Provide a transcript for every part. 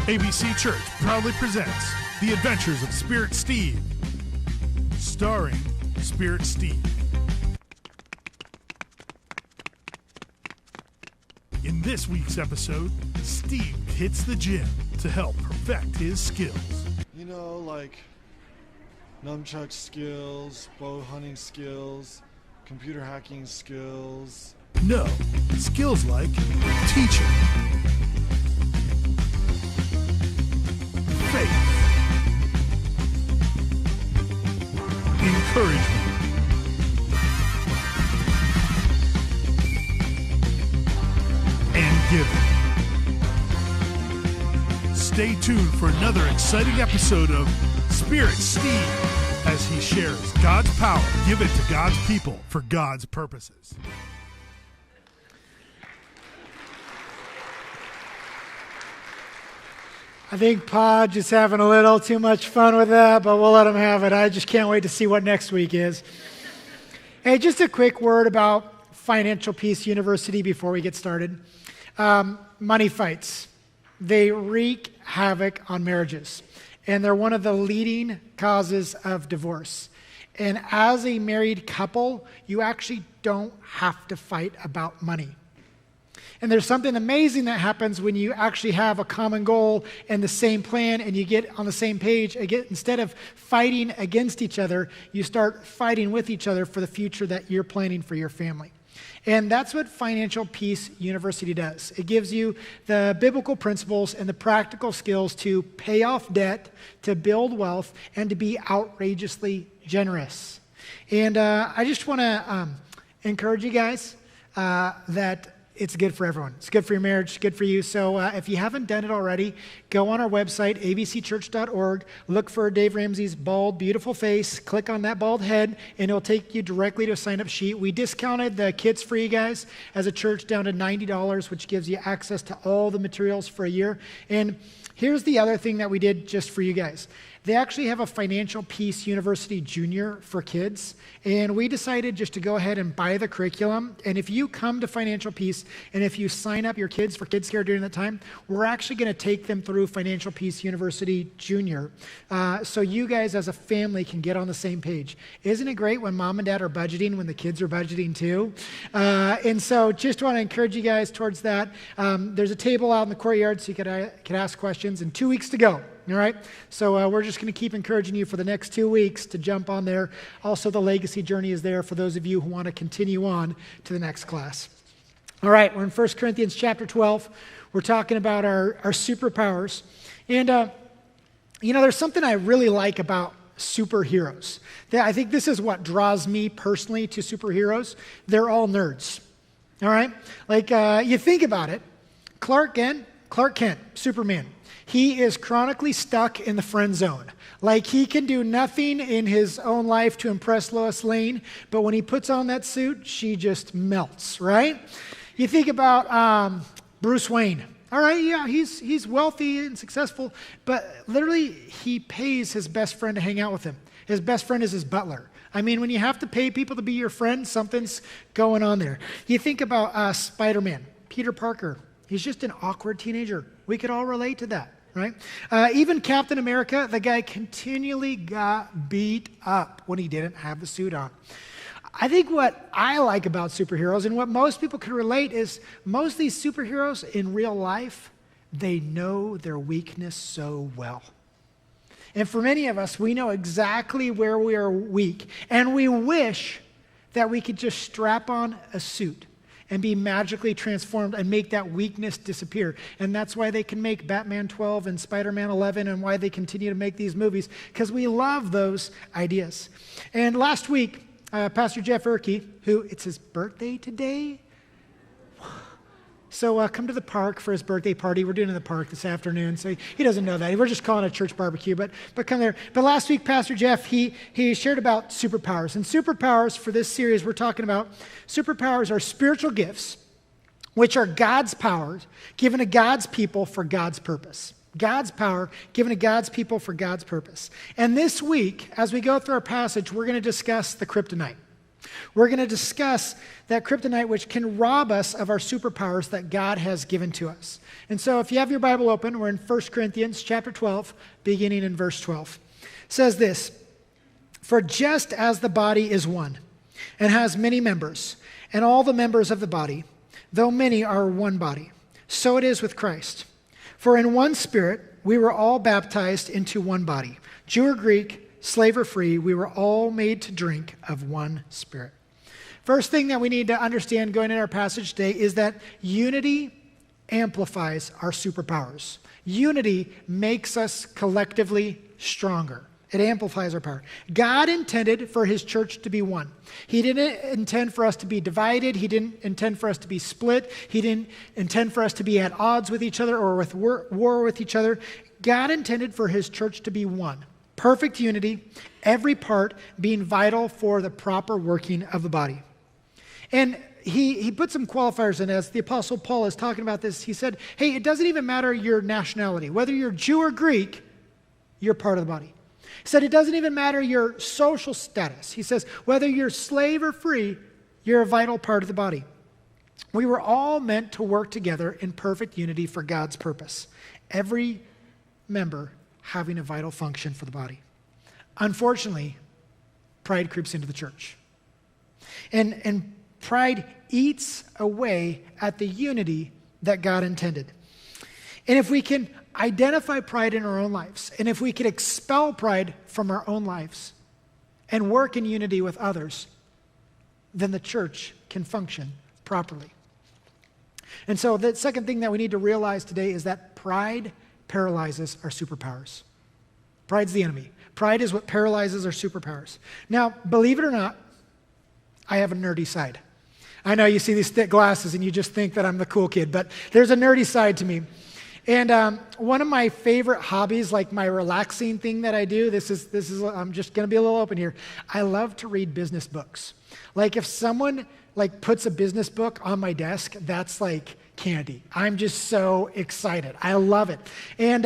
ABC Church proudly presents The Adventures of Spirit Steve, starring Spirit Steve. In this week's episode, Steve hits the gym to help perfect his skills. You know, like nunchuck skills, bow hunting skills, computer hacking skills. No, skills like teaching, faith, encouragement, and giving. Stay tuned for another exciting episode of Spirit Steve as he shares God's power given to God's people for God's purposes. I think Podge is having a little too much fun with that, but we'll let him have it. I just can't wait to see what next week is. Hey, just a quick word about Financial Peace University before we get started. Money fights. They wreak havoc on marriages, and they're one of the leading causes of divorce. And as a married couple, you actually don't have to fight about money. And there's something amazing that happens when you actually have a common goal and the same plan and you get on the same page. Again, instead of fighting against each other, you start fighting with each other for the future that you're planning for your family. And that's what Financial Peace University does. It gives you the biblical principles and the practical skills to pay off debt, to build wealth, and to be outrageously generous. And I just want to encourage you guys that it's good for everyone. It's good for your marriage, good for you. So if you haven't done it already, go on our website, abcchurch.org, look for Dave Ramsey's bald, beautiful face, click on that bald head, and it'll take you directly to a sign-up sheet. We discounted the kids for you guys as a church down to $90, which gives you access to all the materials for a year. And here's the other thing that we did just for you guys. They actually have a Financial Peace University Junior for kids, and we decided just to go ahead and buy the curriculum. And if you come to Financial Peace, and if you sign up your kids for Kids Care during that time, we're actually going to take them through Financial Peace University Junior, so you guys as a family can get on the same page. Isn't it great when mom and dad are budgeting, when the kids are budgeting too? And so just want to encourage you guys towards that. There's a table out in the courtyard so you could ask questions, and 2 weeks to go. All right, so we're just going to keep encouraging you for the next 2 weeks to jump on there. Also, the legacy journey is there for those of you who want to continue on to the next class. All right, we're in 1 Corinthians chapter 12. We're talking about our superpowers. And, there's something I really like about superheroes. I think this is what draws me personally to superheroes. They're all nerds. All right, like you think about it. Clark Kent, Superman. He is chronically stuck in the friend zone. Like he can do nothing in his own life to impress Lois Lane, but when he puts on that suit, she just melts, right? You think about Bruce Wayne. All right, yeah, he's wealthy and successful, but literally he pays his best friend to hang out with him. His best friend is his butler. I mean, when you have to pay people to be your friend, something's going on there. You think about Spider-Man, Peter Parker. He's just an awkward teenager. We could all relate to that. Right? Even Captain America, the guy continually got beat up when he didn't have the suit on. I think what I like about superheroes and what most people can relate is most of these superheroes in real life, they know their weakness so well. And for many of us, we know exactly where we are weak, and we wish that we could just strap on a suit and be magically transformed and make that weakness disappear. And that's why they can make Batman 12 and Spider-Man 11 and why they continue to make these movies, because we love those ideas. And last week, Pastor Jeff Erkey, who it's his birthday today, so come to the park for his birthday party. We're doing it in the park this afternoon, so he doesn't know that. We're just calling it a church barbecue, but come there. But last week, Pastor Jeff, he shared about superpowers. And superpowers for this series, we're talking about superpowers are spiritual gifts, which are God's power given to God's people for God's purpose. God's power given to God's people for God's purpose. And this week, as we go through our passage, we're going to discuss the Kryptonite. We're going to discuss that kryptonite which can rob us of our superpowers that God has given to us. And so if you have your Bible open, we're in 1 Corinthians chapter 12, beginning in verse 12. It says this, "For just as the body is one and has many members, and all the members of the body, though many, are one body, so it is with Christ. For in one Spirit we were all baptized into one body, Jew or Greek, slave or free, we were all made to drink of one Spirit." First thing that we need to understand going in our passage today is that unity amplifies our superpowers. Unity makes us collectively stronger. It amplifies our power. God intended for his church to be one. He didn't intend for us to be divided. He didn't intend for us to be split. He didn't intend for us to be at odds with each other or with war with each other. God intended for his church to be one. Perfect unity, every part being vital for the proper working of the body. And he put some qualifiers in as the Apostle Paul is talking about this. He said, hey, it doesn't even matter your nationality. Whether you're Jew or Greek, you're part of the body. He said it doesn't even matter your social status. He says whether you're slave or free, you're a vital part of the body. We were all meant to work together in perfect unity for God's purpose. Every member having a vital function for the body. Unfortunately, pride creeps into the church. And pride eats away at the unity that God intended. And if we can identify pride in our own lives, and if we can expel pride from our own lives and work in unity with others, then the church can function properly. And so the second thing that we need to realize today is that pride paralyzes our superpowers. Pride's the enemy. Pride is what paralyzes our superpowers. Now, believe it or not, I have a nerdy side. I know you see these thick glasses and you just think that I'm the cool kid, but there's a nerdy side to me. And one of my favorite hobbies, like my relaxing thing that I do, this is I'm just going to be a little open here. I love to read business books. Like if someone puts a business book on my desk, that's like candy. I'm just so excited. I love it. And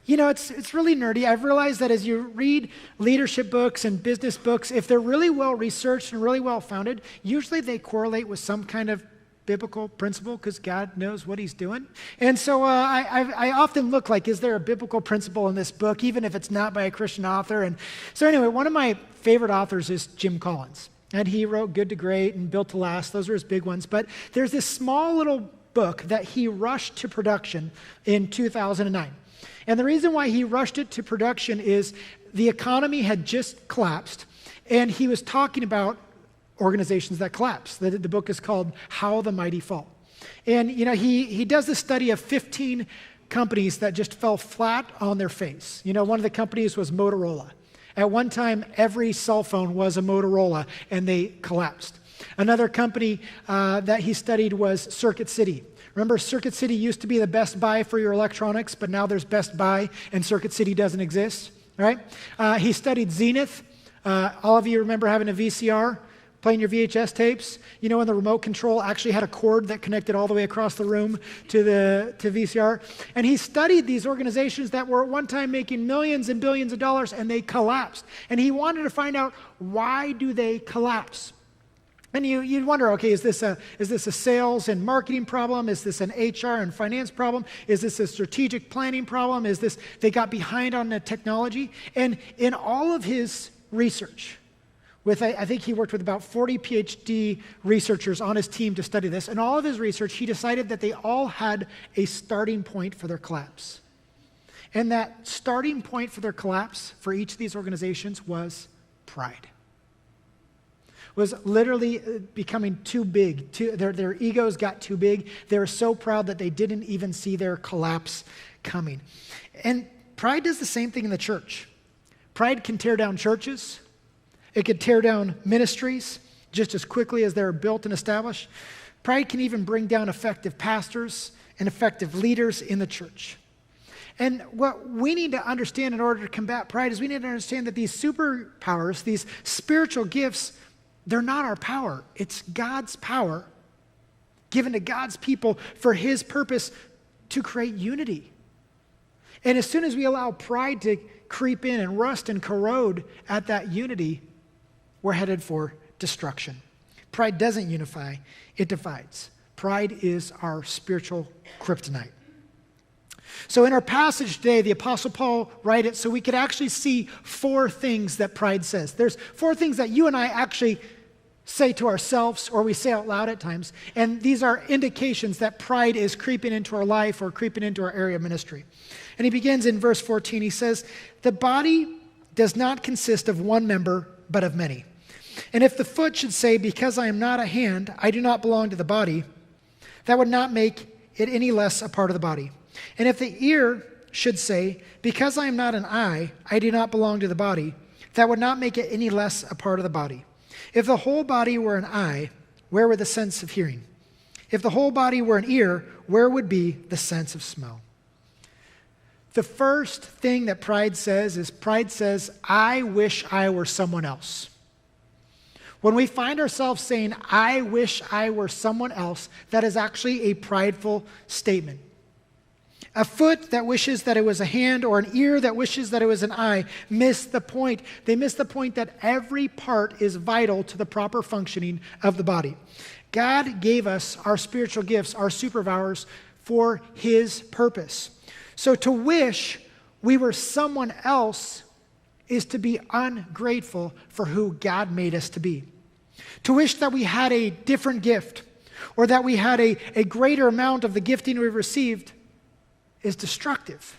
it's really nerdy. I've realized that as you read leadership books and business books, if they're really well researched and really well founded, usually they correlate with some kind of biblical principle because God knows what he's doing. And so I often look like, is there a biblical principle in this book, even if it's not by a Christian author? And so anyway, one of my favorite authors is Jim Collins. And he wrote Good to Great and Built to Last. Those are his big ones. But there's this small little book that he rushed to production in 2009. And the reason why he rushed it to production is the economy had just collapsed. And he was talking about organizations that collapse. The book is called How the Mighty Fall. And, he does the study of 15 companies that just fell flat on their face. One of the companies was Motorola. At one time, every cell phone was a Motorola, and they collapsed. Another company that he studied was Circuit City. Remember, Circuit City used to be the Best Buy for your electronics, but now there's Best Buy, and Circuit City doesn't exist, right? He studied Zenith. All of you remember having a VCR, playing your VHS tapes? When the remote control actually had a cord that connected all the way across the room to VCR. And he studied these organizations that were at one time making millions and billions of dollars, and they collapsed. And he wanted to find out, why do they collapse? And you'd wonder, okay, is this a sales and marketing problem? Is this an HR and finance problem? Is this a strategic planning problem? Is this they got behind on the technology? And in all of his research, I think he worked with about 40 PhD researchers on his team to study this. And all of his research, he decided that they all had a starting point for their collapse. And that starting point for their collapse for each of these organizations was pride. Was literally becoming too big. Their egos got too big. They were so proud that they didn't even see their collapse coming. And pride does the same thing in the church. Pride can tear down churches. It could tear down ministries just as quickly as they're built and established. Pride can even bring down effective pastors and effective leaders in the church. And what we need to understand in order to combat pride is we need to understand that these superpowers, these spiritual gifts, they're not our power. It's God's power given to God's people for his purpose to create unity. And as soon as we allow pride to creep in and rust and corrode at that unity, we're headed for destruction. Pride doesn't unify, it divides. Pride is our spiritual kryptonite. So in our passage today, the Apostle Paul wrote it so we could actually see 4 things that pride says. There's 4 things that you and I actually say to ourselves, or we say out loud at times, and these are indications that pride is creeping into our life or creeping into our area of ministry. And he begins in verse 14. He says, "The body does not consist of one member, but of many. And if the foot should say, 'Because I am not a hand, I do not belong to the body,' that would not make it any less a part of the body. And if the ear should say, 'Because I am not an eye, I do not belong to the body,' that would not make it any less a part of the body. If the whole body were an eye, where would the sense of hearing? If the whole body were an ear, where would be the sense of smell?" The first thing that pride says is pride says, "I wish I were someone else." When we find ourselves saying, "I wish I were someone else," that is actually a prideful statement. A foot that wishes that it was a hand or an ear that wishes that it was an eye miss the point. They miss the point that every part is vital to the proper functioning of the body. God gave us our spiritual gifts, our superpowers, for His purpose. So to wish we were someone else is to be ungrateful for who God made us to be. To wish that we had a different gift or that we had a greater amount of the gifting we've received is destructive.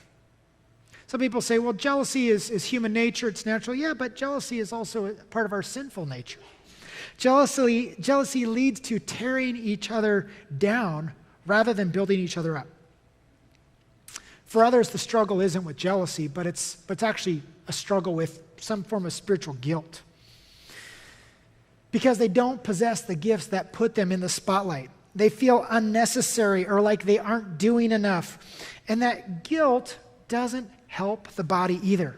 Some people say, well, jealousy is human nature, it's natural. Yeah, but jealousy is also a part of our sinful nature. Jealousy leads to tearing each other down rather than building each other up. For others, the struggle isn't with jealousy, but it's actually a struggle with some form of spiritual guilt. Because they don't possess the gifts that put them in the spotlight. They feel unnecessary or like they aren't doing enough. And that guilt doesn't help the body either.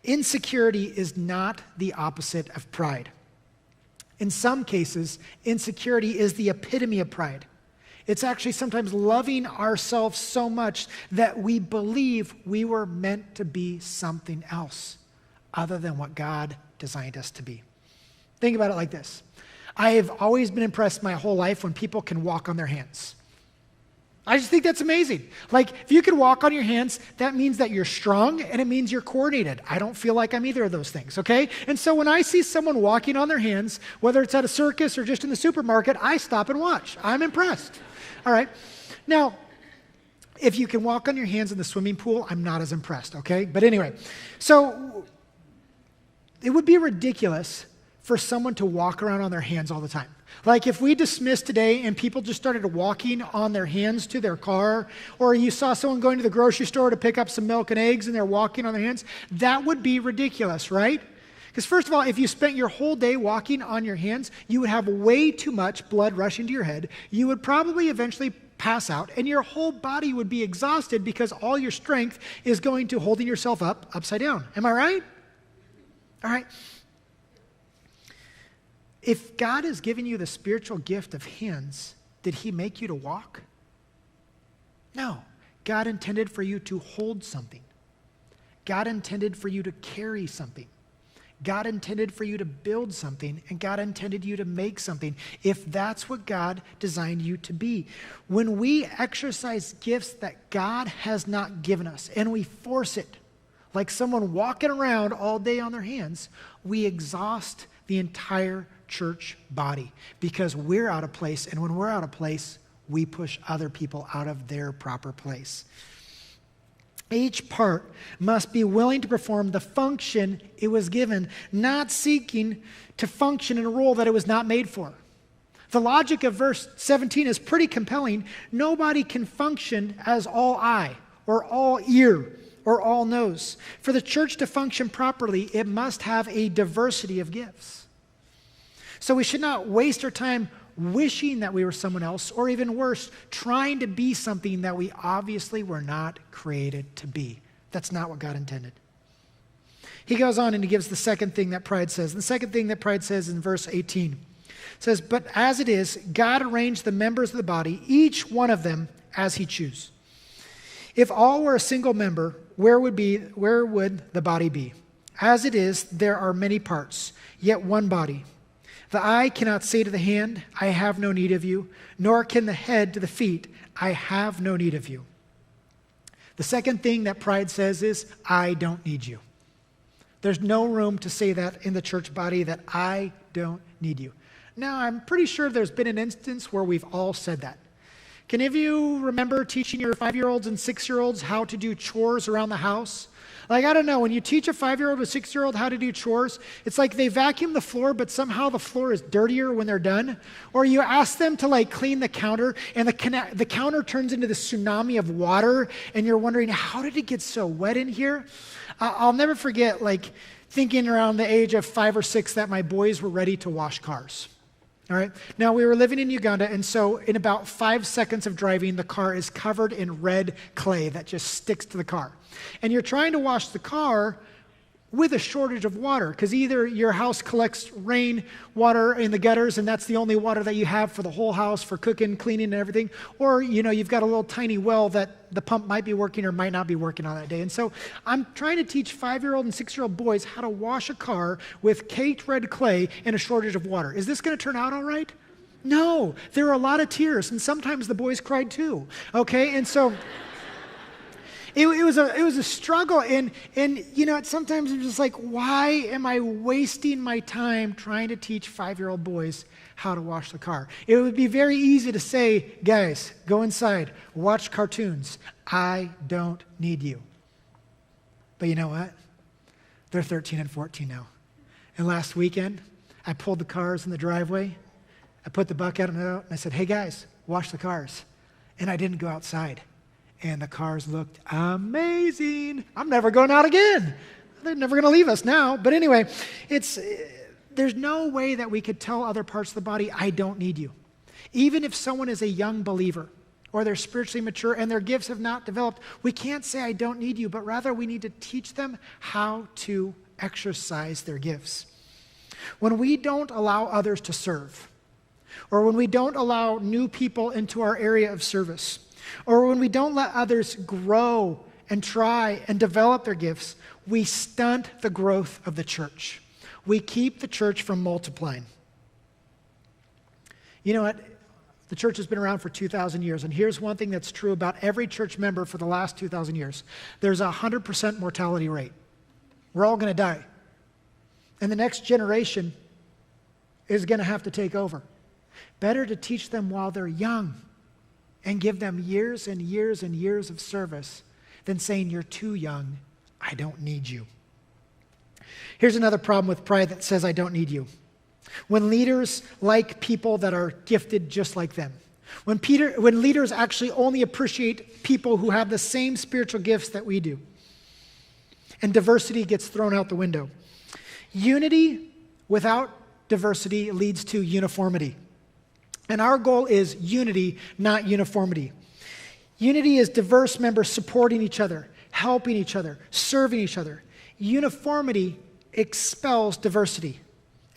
Insecurity is not the opposite of pride. In some cases, insecurity is the epitome of pride. It's actually sometimes loving ourselves so much that we believe we were meant to be something else other than what God designed us to be. Think about it like this. I have always been impressed my whole life when people can walk on their hands. I just think that's amazing. Like, if you can walk on your hands, that means that you're strong and it means you're coordinated. I don't feel like I'm either of those things, okay? And so when I see someone walking on their hands, whether it's at a circus or just in the supermarket, I stop and watch. I'm impressed. All right. Now, if you can walk on your hands in the swimming pool, I'm not as impressed, okay? But anyway, so it would be ridiculous for someone to walk around on their hands all the time. Like if we dismissed today and people just started walking on their hands to their car, or you saw someone going to the grocery store to pick up some milk and eggs and they're walking on their hands, that would be ridiculous, right? Because first of all, if you spent your whole day walking on your hands, you would have way too much blood rushing to your head. You would probably eventually pass out, and your whole body would be exhausted because all your strength is going to holding yourself up upside down. Am I right? All right. If God has given you the spiritual gift of hands, did He make you to walk? No. God intended for you to hold something. God intended for you to carry something. God intended for you to build something, and God intended you to make something, if that's what God designed you to be. When we exercise gifts that God has not given us, and we force it, like someone walking around all day on their hands, we exhaust the entire church body because we're out of place, and when we're out of place, we push other people out of their proper place. Each part must be willing to perform the function it was given, not seeking to function in a role that it was not made for. The logic of verse 17 is pretty compelling. Nobody can function as all eye or all ear or all nose. For the church to function properly, it must have a diversity of gifts. So we should not waste our time wishing that we were someone else, or even worse, trying to be something that we obviously were not created to be. That's not what God intended. He goes on and he gives the second thing that pride says. The second thing that pride says in verse 18 says, "But as it is, God arranged the members of the body, each one of them as He chose. If all were a single member, where would the body be? As it is, there are many parts, yet one body. The eye cannot say to the hand, I have no need of you, nor can the head to the feet, I have no need of you. The second thing that pride says is, I don't need you. There's no room to say that in the church body, that I don't need you. Now, I'm pretty sure there's been an instance where we've all said that. Can any of you remember teaching your 5-year-olds and 6-year-olds how to do chores around the house? Like, I don't know, when you teach a 5-year-old or 6-year-old how to do chores, it's like they vacuum the floor, but somehow the floor is dirtier when they're done. Or you ask them to like clean the counter, and the counter turns into the tsunami of water, and you're wondering, how did it get so wet in here? I'll never forget, like, thinking around the age of 5 or 6 that my boys were ready to wash cars. All right. Now, we were living in Uganda, and so in about 5 seconds of driving, the car is covered in red clay that just sticks to the car. And you're trying to wash the car with a shortage of water, because either your house collects rain water in the gutters, and that's the only water that you have for the whole house for cooking, cleaning, and everything, or you've got a little tiny well that the pump might be working or might not be working on that day. And so I'm trying to teach 5-year-old and 6-year-old boys how to wash a car with caked red clay and a shortage of water. Is this going to turn out all right? No. There are a lot of tears, and sometimes the boys cried too. Okay, and so It was a struggle, and sometimes I'm just like, why am I wasting my time trying to teach 5-year-old boys how to wash the car? It would be very easy to say, guys, go inside, watch cartoons. I don't need you. But you know what? They're 13 and 14 now. And last weekend, I pulled the cars in the driveway. I put the bucket out, and I said, hey guys, wash the cars. And I didn't go outside. And the cars looked amazing. I'm never going out again. They're never going to leave us now. But anyway, there's no way that we could tell other parts of the body, I don't need you. Even if someone is a young believer or they're spiritually mature and their gifts have not developed, we can't say, I don't need you, but rather we need to teach them how to exercise their gifts. When we don't allow others to serve, or when we don't allow new people into our area of service, or when we don't let others grow and try and develop their gifts, we stunt the growth of the church. We keep the church from multiplying. You know what? The church has been around for 2,000 years, and here's one thing that's true about every church member for the last 2,000 years. There's a 100% mortality rate. We're all going to die. And the next generation is going to have to take over. Better to teach them while they're young and give them years and years and years of service than saying, you're too young, I don't need you. Here's another problem with pride that says, I don't need you. When leaders like people that are gifted just like them, when leaders actually only appreciate people who have the same spiritual gifts that we do, and diversity gets thrown out the window. Unity without diversity leads to uniformity. And our goal is unity, not uniformity. Unity is diverse members supporting each other, helping each other, serving each other. Uniformity expels diversity.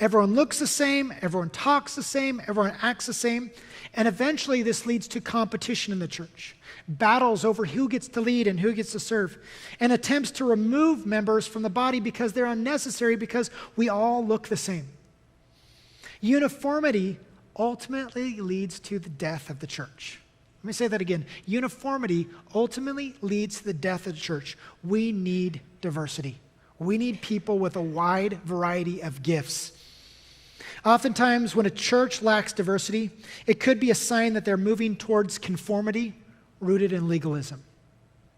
Everyone looks the same, everyone talks the same, everyone acts the same, and eventually this leads to competition in the church. Battles over who gets to lead and who gets to serve, and attempts to remove members from the body because they're unnecessary because we all look the same. Uniformity ultimately leads to the death of the church. Let me say that again. Uniformity ultimately leads to the death of the church. We need diversity. We need people with a wide variety of gifts. Oftentimes, when a church lacks diversity, it could be a sign that they're moving towards conformity rooted in legalism.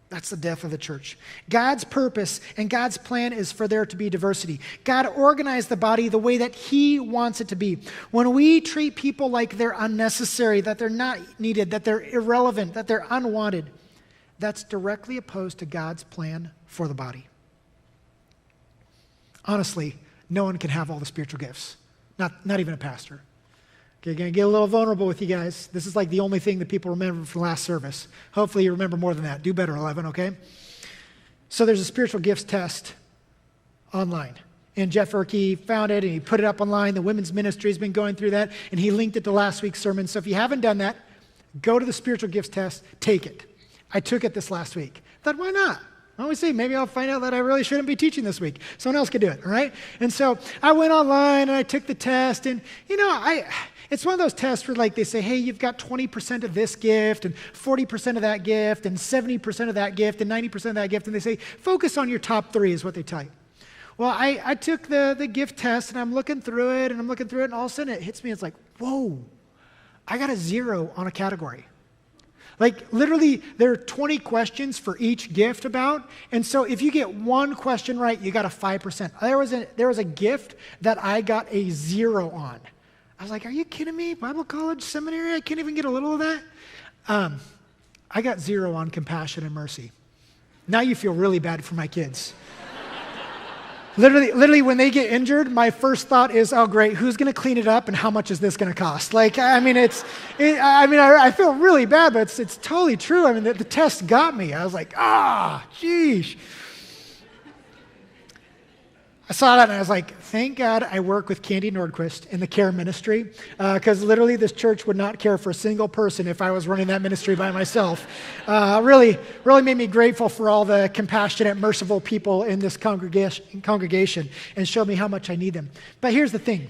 That's the death of the church. God's purpose and God's plan is for there to be diversity. God organized the body the way that He wants it to be. When we treat people like they're unnecessary, that they're not needed, that they're irrelevant, that they're unwanted, that's directly opposed to God's plan for the body. Honestly, no one can have all the spiritual gifts, not even a pastor. Okay, going to get a little vulnerable with you guys. This is like the only thing that people remember from last service. Hopefully you remember more than that. Do better, 11, okay? So there's a spiritual gifts test online. And Jeff Erkey found it, and he put it up online. The women's ministry has been going through that, and he linked it to last week's sermon. So if you haven't done that, go to the spiritual gifts test, take it. I took it this last week. I thought, why not? I always say, maybe I'll find out that I really shouldn't be teaching this week. Someone else could do it, all right? And so I went online and I took the test, and it's one of those tests where like they say, hey, you've got 20% of this gift and 40% of that gift and 70% of that gift and 90% of that gift, and they say, focus on your top 3 is what they tell you. Well, I took the gift test, and I'm looking through it, and all of a sudden it hits me. It's like, whoa, I got a 0 on a category. Like, literally, there are 20 questions for each gift about, and so if you get one question right, you got a 5%. There was a gift that I got a 0 on. I was like, are you kidding me? Bible college, seminary, I can't even get a little of that? I got 0 on compassion and mercy. Now you feel really bad for my kids. Literally, when they get injured, my first thought is, oh, great, who's going to clean it up and how much is this going to cost? Like, I I feel really bad, but it's totally true. I mean, the test got me. I was like, geez. I saw that and I was like, thank God I work with Candy Nordquist in the care ministry, because literally this church would not care for a single person if I was running that ministry by myself. Really made me grateful for all the compassionate, merciful people in this congregation and showed me how much I need them. But here's the thing.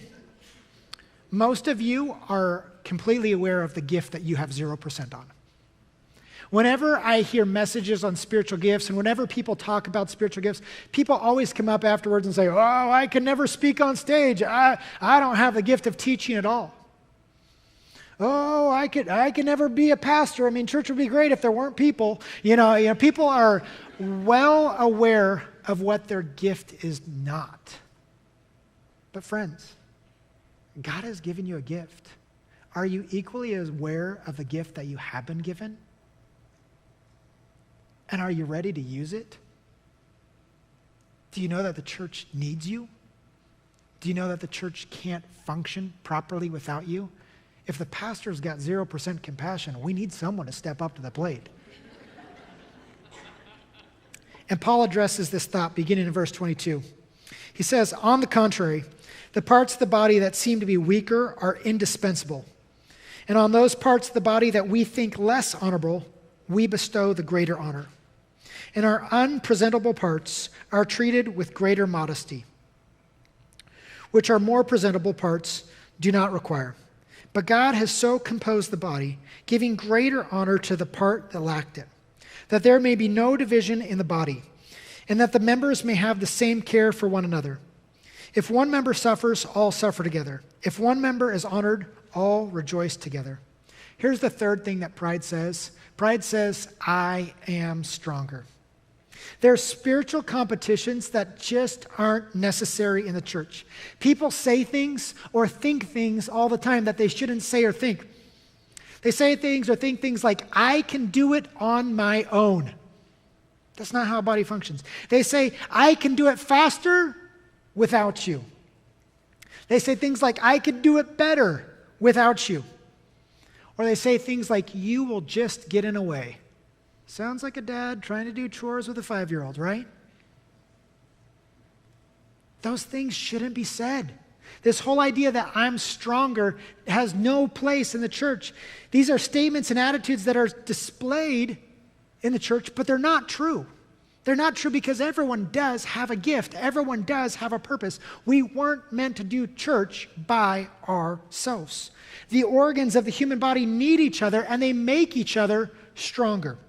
Most of you are completely aware of the gift that you have 0% on. Whenever I hear messages on spiritual gifts and whenever people talk about spiritual gifts, people always come up afterwards and say, oh, I can never speak on stage. I don't have the gift of teaching at all. Oh, I could never be a pastor. I mean, church would be great if there weren't people. People are well aware of what their gift is not. But friends, God has given you a gift. Are you equally as aware of the gift that you have been given? And are you ready to use it? Do you know that the church needs you? Do you know that the church can't function properly without you? If the pastor's got 0% compassion, we need someone to step up to the plate. And Paul addresses this thought beginning in verse 22. He says, on the contrary, the parts of the body that seem to be weaker are indispensable. And on those parts of the body that we think less honorable, we bestow the greater honor. And our unpresentable parts are treated with greater modesty, which our more presentable parts do not require. But God has so composed the body, giving greater honor to the part that lacked it, that there may be no division in the body, and that the members may have the same care for one another. If one member suffers, all suffer together. If one member is honored, all rejoice together. Here's the third thing that pride says. Pride says, I am stronger. There are spiritual competitions that just aren't necessary in the church. People say things or think things all the time that they shouldn't say or think. They say things or think things like, I can do it on my own. That's not how a body functions. They say, I can do it faster without you. They say things like, I could do it better without you. Or they say things like, you will just get in a way. Sounds like a dad trying to do chores with a 5-year-old, right? Those things shouldn't be said. This whole idea that I'm stronger has no place in the church. These are statements and attitudes that are displayed in the church, but they're not true. They're not true because everyone does have a gift. Everyone does have a purpose. We weren't meant to do church by ourselves. The organs of the human body need each other, and they make each other stronger.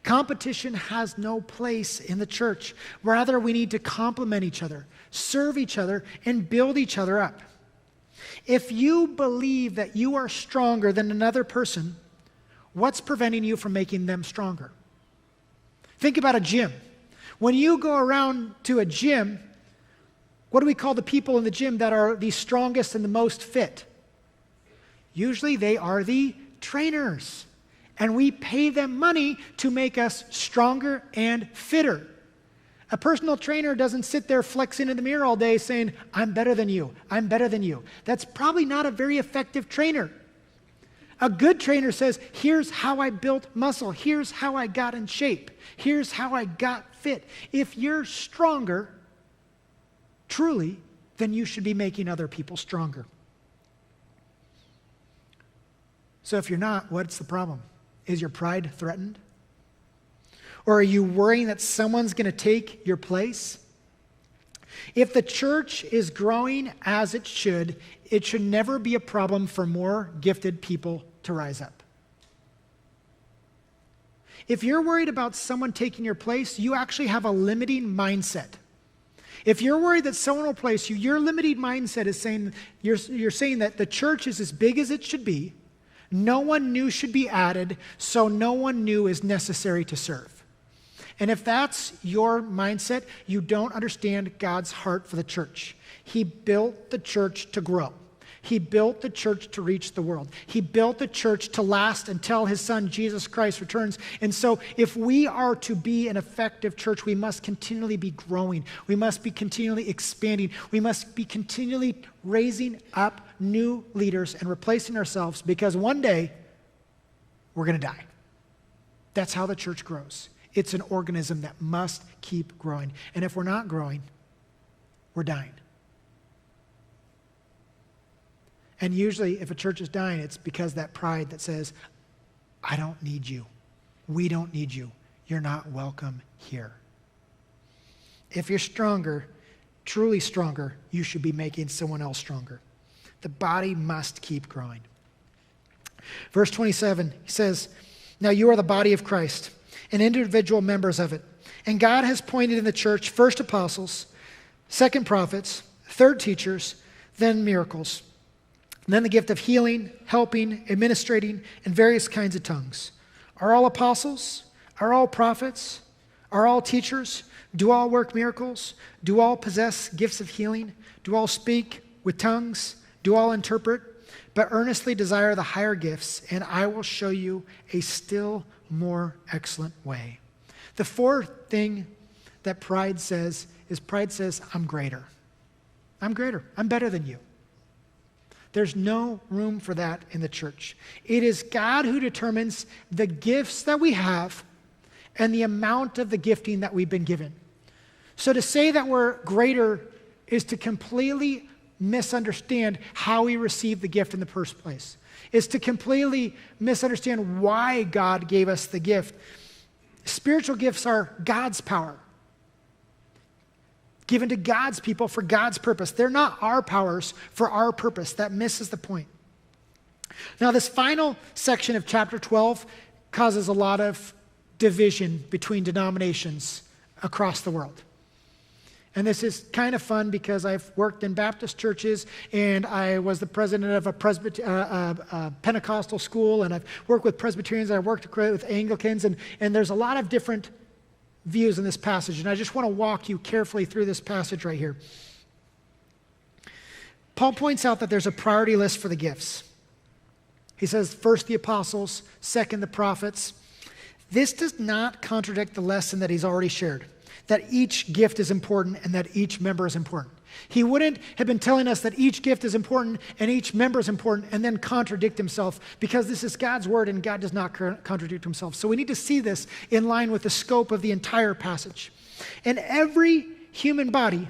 Competition has no place in the church. Rather, we need to complement each other, serve each other, and build each other up. If you believe that you are stronger than another person, what's preventing you from making them stronger? Think about a gym. When you go around to a gym, what do we call the people in the gym that are the strongest and the most fit? Usually they are the trainers. And we pay them money to make us stronger and fitter. A personal trainer doesn't sit there flexing in the mirror all day saying, I'm better than you, I'm better than you. That's probably not a very effective trainer. A good trainer says, here's how I built muscle, here's how I got in shape, here's how I got fit. If you're stronger, truly, then you should be making other people stronger. So if you're not, what's the problem? Is your pride threatened? Or are you worrying that someone's going to take your place? If the church is growing as it should never be a problem for more gifted people to rise up. If you're worried about someone taking your place, you actually have a limiting mindset. If you're worried that someone will place you, your limiting mindset is saying, you're saying that the church is as big as it should be, no one new should be added, so no one new is necessary to serve. And if that's your mindset, you don't understand God's heart for the church. He built the church to grow. He built the church to reach the world. He built the church to last until his son, Jesus Christ, returns. And so if we are to be an effective church, we must continually be growing. We must be continually expanding. We must be continually raising up new leaders and replacing ourselves, because one day we're going to die. That's how the church grows. It's an organism that must keep growing. And if we're not growing, we're dying. And usually, if a church is dying, it's because that pride that says, I don't need you. We don't need you. You're not welcome here. If you're stronger, truly stronger, you should be making someone else stronger. The body must keep growing. Verse 27, he says, now you are the body of Christ and individual members of it. And God has appointed in the church first apostles, second prophets, third teachers, then miracles. And then the gift of healing, helping, administrating, and various kinds of tongues. Are all apostles? Are all prophets? Are all teachers? Do all work miracles? Do all possess gifts of healing? Do all speak with tongues? Do all interpret? But earnestly desire the higher gifts, and I will show you a still more excellent way. The fourth thing that pride says is I'm greater. I'm greater. I'm better than you. There's no room for that in the church. It is God who determines the gifts that we have and the amount of the gifting that we've been given. So to say that we're greater is to completely misunderstand how we received the gift in the first place. Is to completely misunderstand why God gave us the gift. Spiritual gifts are God's power, given to God's people for God's purpose. They're not our powers for our purpose. That misses the point. Now, this final section of chapter 12 causes a lot of division between denominations across the world. And this is kind of fun because I've worked in Baptist churches, and I was the president of a Pentecostal school, and I've worked with Presbyterians, and I've worked with Anglicans, and there's a lot of different views in this passage, and I just want to walk you carefully through this passage right here. Paul points out that there's a priority list for the gifts. He says, first the apostles, second the prophets. This does not contradict the lesson that he's already shared, that each gift is important and that each member is important. He wouldn't have been telling us that each gift is important and each member is important and then contradict himself, because this is God's word and God does not contradict himself. So we need to see this in line with the scope of the entire passage. In every human body,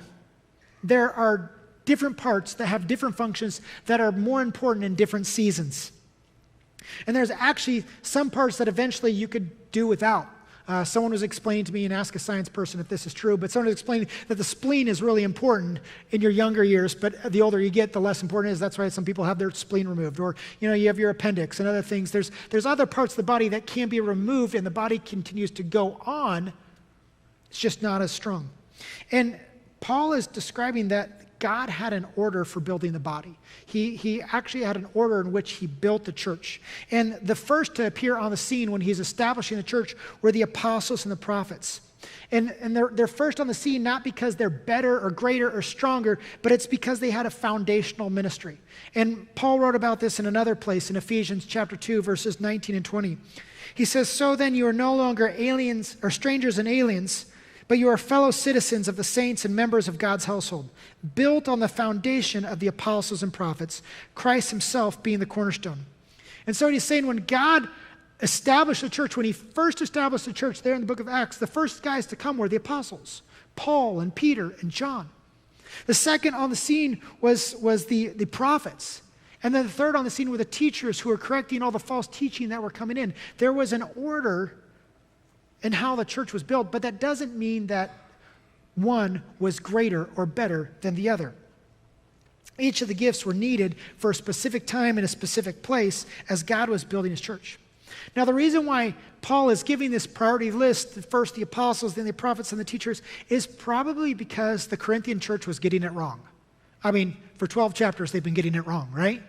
there are different parts that have different functions that are more important in different seasons. And there's actually some parts that eventually you could do without. Someone was explaining to me, and ask a science person if this is true, but someone was explaining that the spleen is really important in your younger years, but the older you get, the less important it is. That's why some people have their spleen removed. Or, you have your appendix and other things. There's other parts of the body that can be removed, and the body continues to go on. It's just not as strong. And Paul is describing that God had an order for building the body. He actually had an order in which he built the church. And the first to appear on the scene when he's establishing the church were the apostles and the prophets. And they're first on the scene not because they're better or greater or stronger, but it's because they had a foundational ministry. And Paul wrote about this in another place in Ephesians chapter 2, verses 19 and 20. He says, so then you are no longer aliens or strangers and aliens, but you are fellow citizens of the saints and members of God's household, built on the foundation of the apostles and prophets, Christ himself being the cornerstone. And so he's saying when God established the church, when he first established the church there in the book of Acts, the first guys to come were the apostles, Paul and Peter and John. The second on the scene was the prophets. And then the third on the scene were the teachers who were correcting all the false teaching that were coming in. There was an order and how the church was built, but that doesn't mean that one was greater or better than the other. Each of the gifts were needed for a specific time and a specific place as God was building his church. Now, the reason why Paul is giving this priority list, first the apostles, then the prophets, and the teachers, is probably because the Corinthian church was getting it wrong. I mean, for 12 chapters, they've been getting it wrong, right?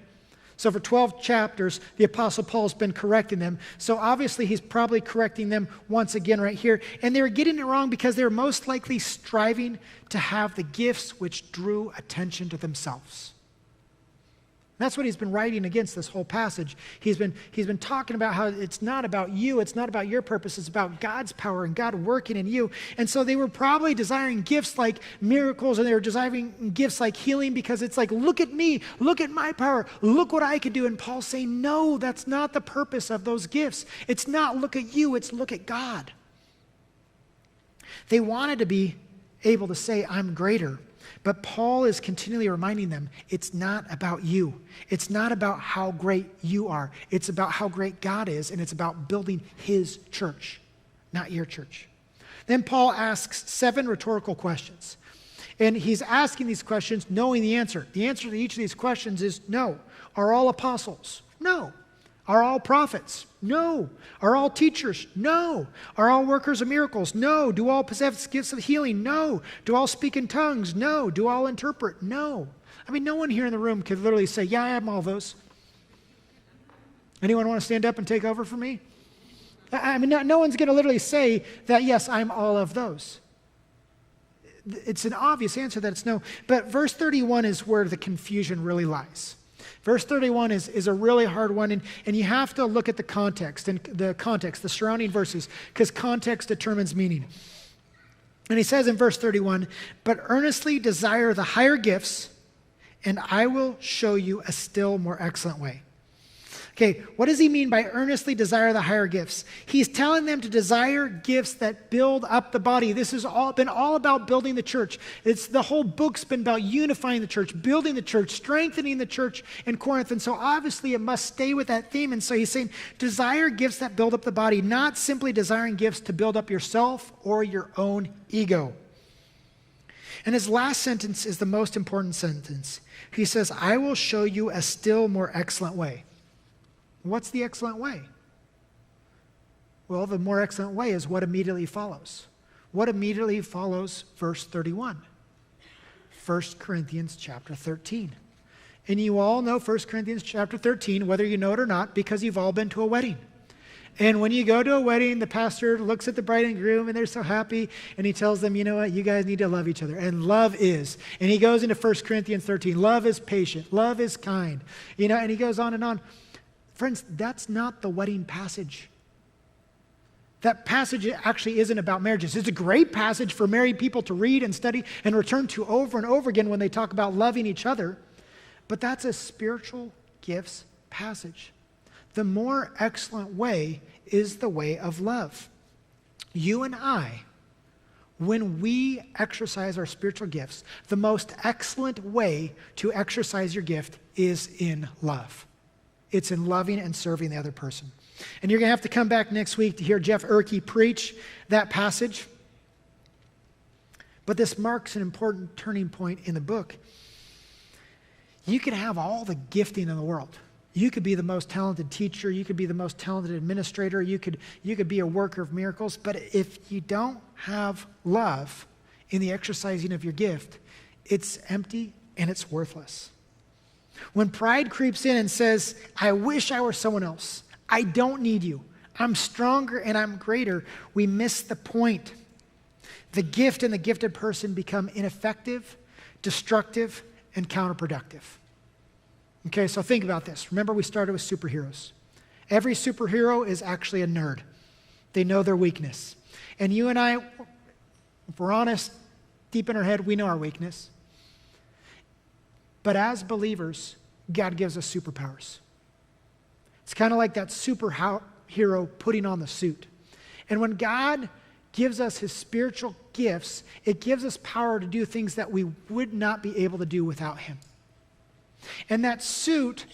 So for 12 chapters, the Apostle Paul's been correcting them. So obviously, he's probably correcting them once again right here. And they were getting it wrong because they were most likely striving to have the gifts which drew attention to themselves. That's what he's been writing against this whole passage. He's been talking about how it's not about you, it's not about your purpose, it's about God's power and God working in you. And so they were probably desiring gifts like miracles, and they were desiring gifts like healing because it's like, look at me, look at my power, look what I could do. And Paul's saying, no, that's not the purpose of those gifts. It's not look at you, it's look at God. They wanted to be able to say, I'm greater. But Paul is continually reminding them, it's not about you. It's not about how great you are. It's about how great God is, and it's about building his church, not your church. Then Paul asks 7 rhetorical questions. And he's asking these questions knowing the answer. The answer to each of these questions is no. Are all apostles? No. Are all prophets? No. Are all teachers? No. Are all workers of miracles? No. Do all possess gifts of healing? No. Do all speak in tongues? No. Do all interpret? No. I mean, no one here in the room could literally say, yeah, I have all those. Anyone want to stand up and take over for me? I mean, no one's going to literally say that, yes, I'm all of those. It's an obvious answer that it's no. But verse 31 is where the confusion really lies. Verse 31 is a really hard one, and you have to look at the context, the surrounding verses, because context determines meaning. And he says in verse 31, but earnestly desire the higher gifts, and I will show you a still more excellent way. Okay, what does he mean by earnestly desire the higher gifts? He's telling them to desire gifts that build up the body. This has been all about building the church. The whole book's been about unifying the church, building the church, strengthening the church in Corinth. And so obviously it must stay with that theme. And so he's saying, desire gifts that build up the body, not simply desiring gifts to build up yourself or your own ego. And his last sentence is the most important sentence. He says, I will show you a still more excellent way. What's the excellent way? Well, the more excellent way is what immediately follows. What immediately follows verse 31? 1 Corinthians chapter 13. And you all know 1 Corinthians chapter 13, whether you know it or not, because you've all been to a wedding. And when you go to a wedding, the pastor looks at the bride and groom, and they're so happy, and he tells them, you know what, you guys need to love each other. And love is. And he goes into 1 Corinthians 13. Love is patient. Love is kind. And he goes on and on. Friends, that's not the wedding passage. That passage actually isn't about marriages. It's a great passage for married people to read and study and return to over and over again when they talk about loving each other. But that's a spiritual gifts passage. The more excellent way is the way of love. You and I, when we exercise our spiritual gifts, the most excellent way to exercise your gift is in love. It's in loving and serving the other person. And you're going to have to come back next week to hear Jeff Erke preach that passage. But this marks an important turning point in the book. You can have all the gifting in the world. You could be the most talented teacher. You could be the most talented administrator. You could be a worker of miracles. But if you don't have love in the exercising of your gift, it's empty and it's worthless. When pride creeps in and says, I wish I were someone else. I don't need you. I'm stronger and I'm greater. We miss the point. The gift and the gifted person become ineffective, destructive, and counterproductive. Okay, so think about this. Remember, we started with superheroes. Every superhero is actually a nerd. They know their weakness. And you and I, if we're honest, deep in our head, we know our weakness. But as believers, God gives us superpowers. It's kind of like that superhero putting on the suit. And when God gives us his spiritual gifts, it gives us power to do things that we would not be able to do without him. And that suit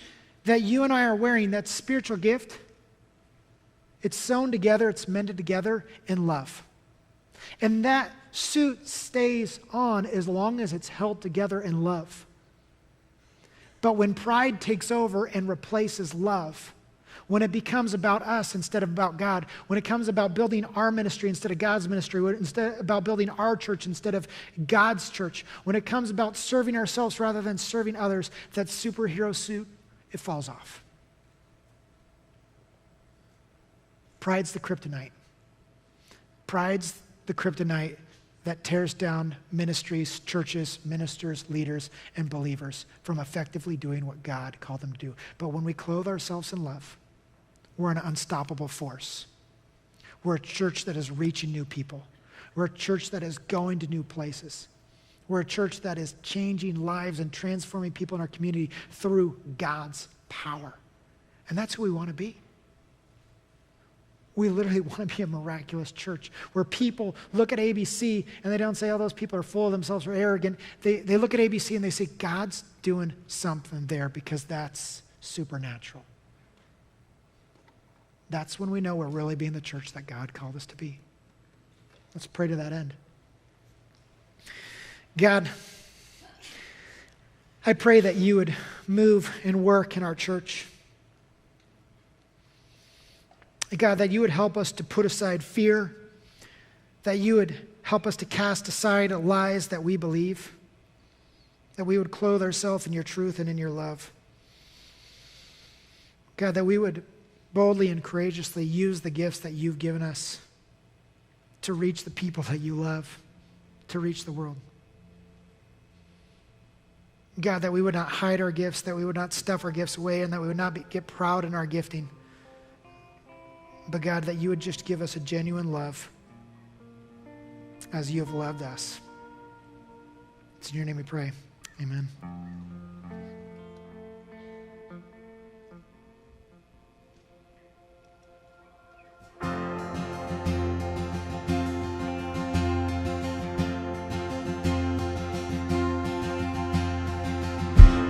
that you and I are wearing, that spiritual gift, It's sewn together, it's mended together in love. And that suit stays on as long as it's held together in love. But when pride takes over and replaces love, when it becomes about us instead of about God, when it comes about building our ministry instead of God's ministry, when it's about building our church instead of God's church, when it comes about serving ourselves rather than serving others, that superhero suit, it falls off. Pride's the kryptonite. Pride's the kryptonite that tears down ministries, churches, ministers, leaders, and believers from effectively doing what God called them to do. But when we clothe ourselves in love, we're an unstoppable force. We're a church that is reaching new people. We're a church that is going to new places. We're a church that is changing lives and transforming people in our community through God's power. And that's who we want to be. We literally want to be a miraculous church where people look at ABC and they don't say, oh, those people are full of themselves or arrogant. They look at ABC and they say, God's doing something there because that's supernatural. That's when we know we're really being the church that God called us to be. Let's pray to that end. God, I pray that you would move and work in our church. God, that you would help us to put aside fear, that you would help us to cast aside lies that we believe, that we would clothe ourselves in your truth and in your love. God, that we would boldly and courageously use the gifts that you've given us to reach the people that you love, to reach the world. God, that we would not hide our gifts, that we would not stuff our gifts away, and that we would not get proud in our gifting. But God, that you would just give us a genuine love as you have loved us. It's in your name we pray. Amen.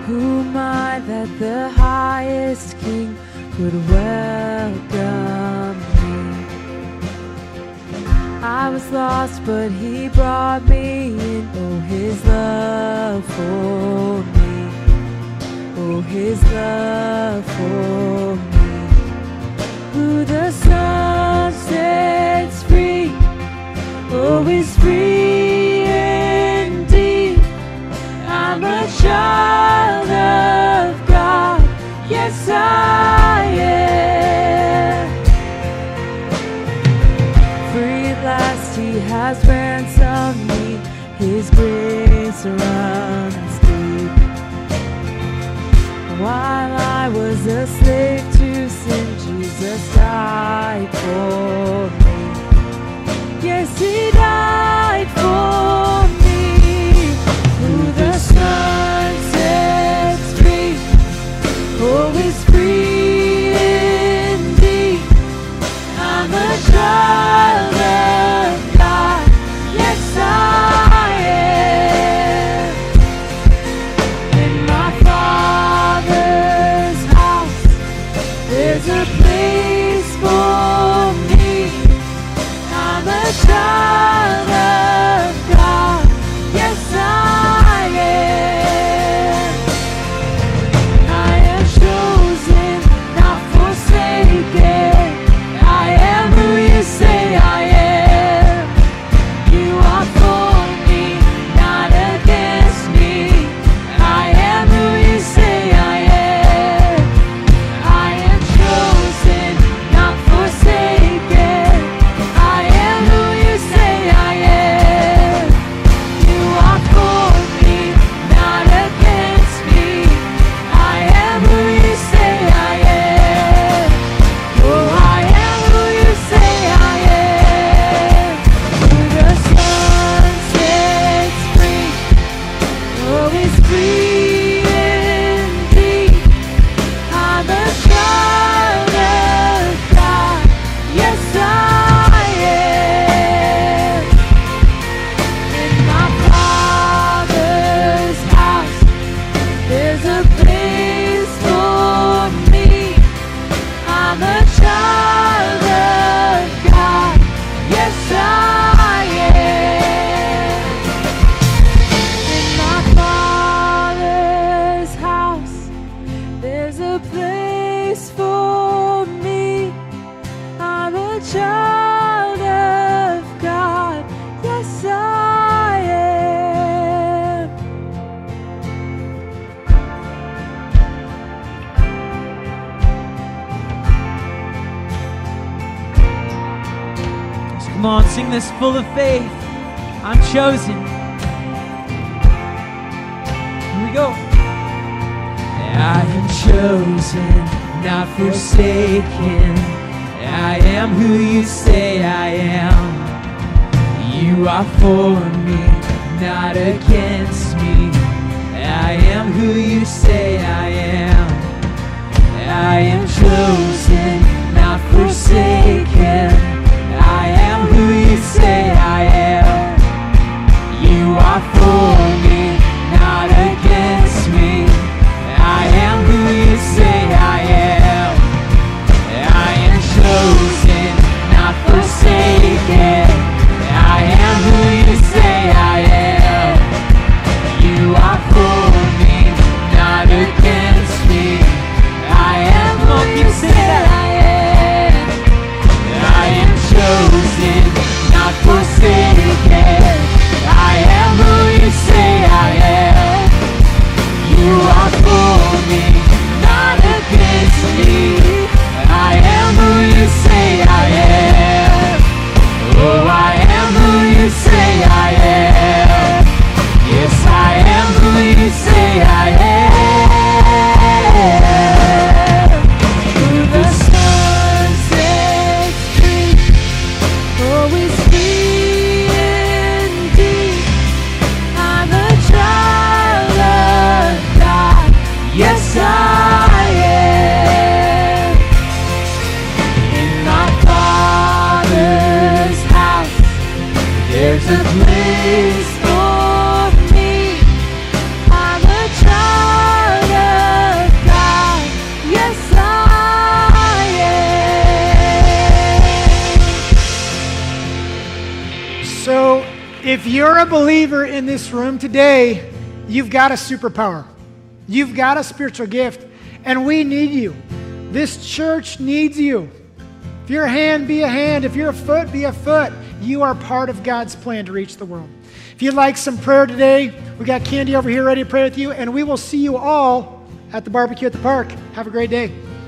Who am I that the highest King would welcome me? I was lost, but he brought me in. Oh, his love for me. Oh, his love for me. Who the Son sets free, oh, is free indeed. I'm a child of God, yes I am. Free at last he has ransomed me, his grace runs deep. While I was a slave to sin, Jesus died for me. Yes, he died for me. Who the Son sets free, oh, is free indeed. I'm a child of God, yes I am. In my Father's house, there's a place for me. I'm a child on, sing this full of faith. I'm chosen. Here we go. I am chosen, not forsaken. I am who you say I am. You are for me, not against me. I am who you say I am. I am chosen, not forsaken. I am who you say I am. You are for me, not against me. I am who you say I am. I am chosen, not forsaken. I am who you say I am. You are for me, not against me. I am who you say I am. I am chosen, not forsaken. I am who you say I am. You are for me, not against me. I am who you say I am. Oh, I am who you say I am. Yes, I am who you say I am. Who the sun sets free, always free indeed. I'm a child of God. Yes, I am. In my Father's house, there's a place for me. I'm a child of God. Yes, I am. So, if you're a believer in this room today, you've got a superpower. You've got a spiritual gift, and we need you. This church needs you. If you're a hand, be a hand. If you're a foot, be a foot. You are part of God's plan to reach the world. If you'd like some prayer today, we got Candy over here ready to pray with you, and we will see you all at the barbecue at the park. Have a great day.